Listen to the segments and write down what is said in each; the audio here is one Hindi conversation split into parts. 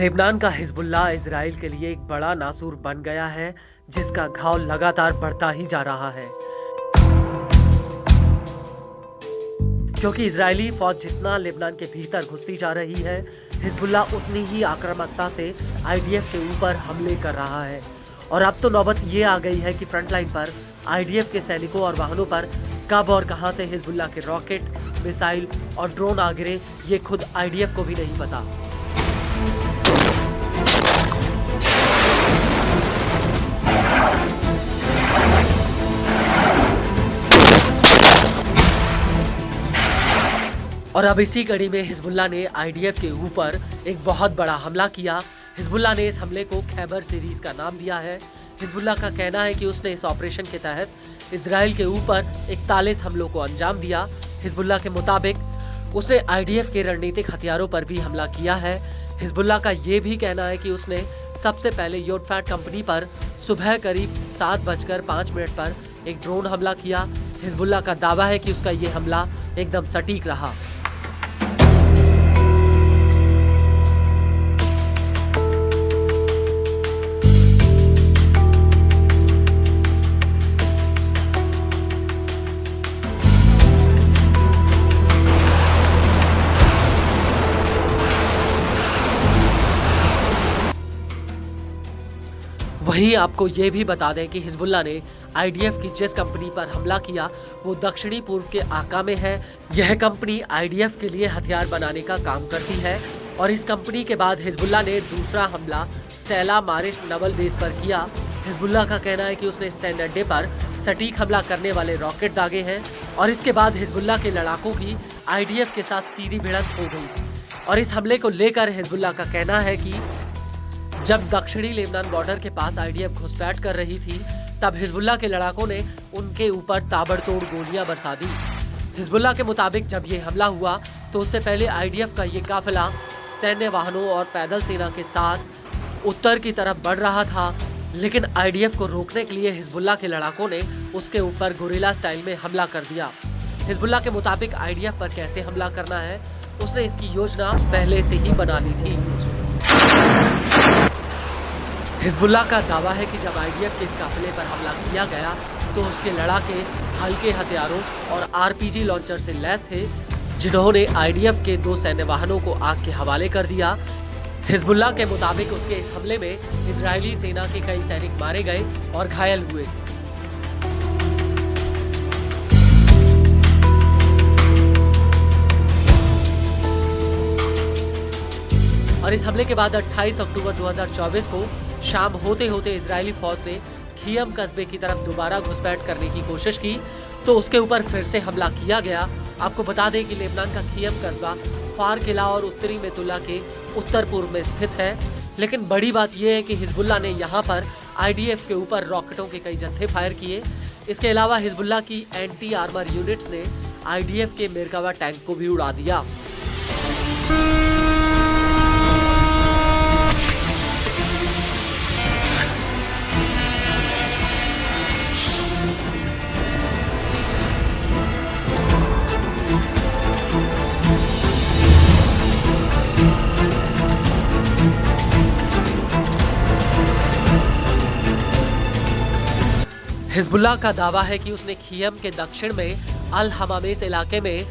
लेबनान का हिजबुल्लाह इजराइल के लिए एक बड़ा नासूर बन गया है, जिसका घाव लगातार बढ़ता ही जा रहा है। क्योंकि इजरायली फौज जितना लेबनान के भीतर घुसती जा रही है, हिजबुल्लाह उतनी ही आक्रामकता से आईडीएफ के ऊपर हमले कर रहा है। और अब तो नौबत ये आ गई है कि फ्रंटलाइन पर आईडीएफ के सैनिकों और वाहनों पर कब और कहां से हिजबुल्लाह के रॉकेट, मिसाइल और ड्रोन आ गिरे, ये खुद आईडीएफ को भी नहीं पता। और अब इसी कड़ी में हिजबुल्लाह ने आईडीएफ के ऊपर एक बहुत बड़ा हमला किया। हिजबुल्लाह ने इस हमले को खैबर सीरीज का नाम दिया है। हिजबुल्लाह का कहना है कि उसने इस ऑपरेशन के तहत इजराइल के ऊपर 41 हमलों को अंजाम दिया। हिजबुल्लाह के मुताबिक उसने आईडीएफ के रणनीतिक हथियारों पर भी हमला किया है। हिजबुल्लाह का ये भी कहना है कि उसने सबसे पहले योटफैट कंपनी पर सुबह करीब 7:05 पर एक ड्रोन हमला किया। हिजबुल्लाह का दावा है कि उसका ये हमला एकदम सटीक रहा। वहीं आपको ये भी बता दें कि हिजबुल्लाह ने आईडीएफ की जिस कंपनी पर हमला किया वो दक्षिणी पूर्व के आका में है। यह कंपनी आईडीएफ के लिए हथियार बनाने का काम करती है। और इस कंपनी के बाद हिजबुल्लाह ने दूसरा हमला स्टेला मारिश नवल बेस पर किया। हिजबुल्लाह का कहना है कि उसने सैन्य अड्डे पर सटीक हमला करने वाले रॉकेट दागे हैं। और इसके बाद हिजबुल्लाह के लड़ाकों की आईडीएफ के साथ सीधी भिड़ंत हो गई। और इस हमले को लेकर हिजबुल्लाह का कहना है कि जब दक्षिणी लेबनान बॉर्डर के पास आईडीएफ घुसपैठ कर रही थी, तब हिजबुल्लाह के लड़ाकों ने उनके ऊपर ताबड़तोड़ गोलियां बरसा दी। हिजबुल्लाह के मुताबिक जब ये हमला हुआ तो उससे पहले आईडीएफ का ये काफिला सैन्य वाहनों और पैदल सेना के साथ उत्तर की तरफ बढ़ रहा था। लेकिन आईडीएफ को रोकने के लिए हिजबुल्लाह के लड़ाकों ने उसके ऊपर गोरिल्ला स्टाइल में हमला कर दिया। हिजबुल्लाह के मुताबिक आईडीएफ पर कैसे हमला करना है, उसने इसकी योजना पहले से ही बना ली थी। हिजबुल्लाह का दावा है कि जब आईडीएफ के इस काफिले पर हमला किया गया तो उसके लड़ाके हल्के हथियारों और आरपीजी लॉन्चर से लैस थे, जिन्होंने आईडीएफ के 2 सैन्य वाहनों को आग के हवाले कर दिया। हिजबुल्लाह के मुताबिक उसके इस हमले में इजरायली सेना के कई सैनिक मारे गए और घायल हुए। और इस हमले के बाद 28 अक्टूबर 2024 को शाम होते होते इजरायली फौज ने खियम कस्बे की तरफ दोबारा घुसपैठ करने की कोशिश की तो उसके ऊपर फिर से हमला किया गया। आपको बता दें कि लेबनान का खियम कस्बा फार किला और उत्तरी मेतुल्ला के उत्तर पूर्व में स्थित है। लेकिन बड़ी बात यह है कि हिजबुल्लाह ने यहाँ पर आईडीएफ के ऊपर रॉकेटों के कई जत्थे फायर किए। इसके अलावा हिजबुल्लाह की एंटी आर्मर यूनिट्स ने आईडीएफ के मेरकावा टैंक को भी उड़ा दिया। हिजबुल्लाह का दावा है कि उसने खियम के दक्षिण में अल हमामेस इलाके में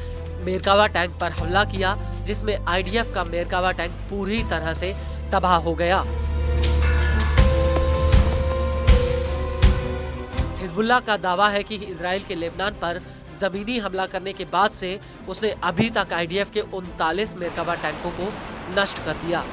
मेरकावा टैंक पर हमला किया, जिसमें आईडीएफ का मेरकावा टैंक पूरी तरह से तबाह हो गया। हिजबुल्लाह का दावा है कि इजराइल के लेबनान पर जमीनी हमला करने के बाद से उसने अभी तक आईडीएफ के 39 मेरकावा टैंकों को नष्ट कर दिया।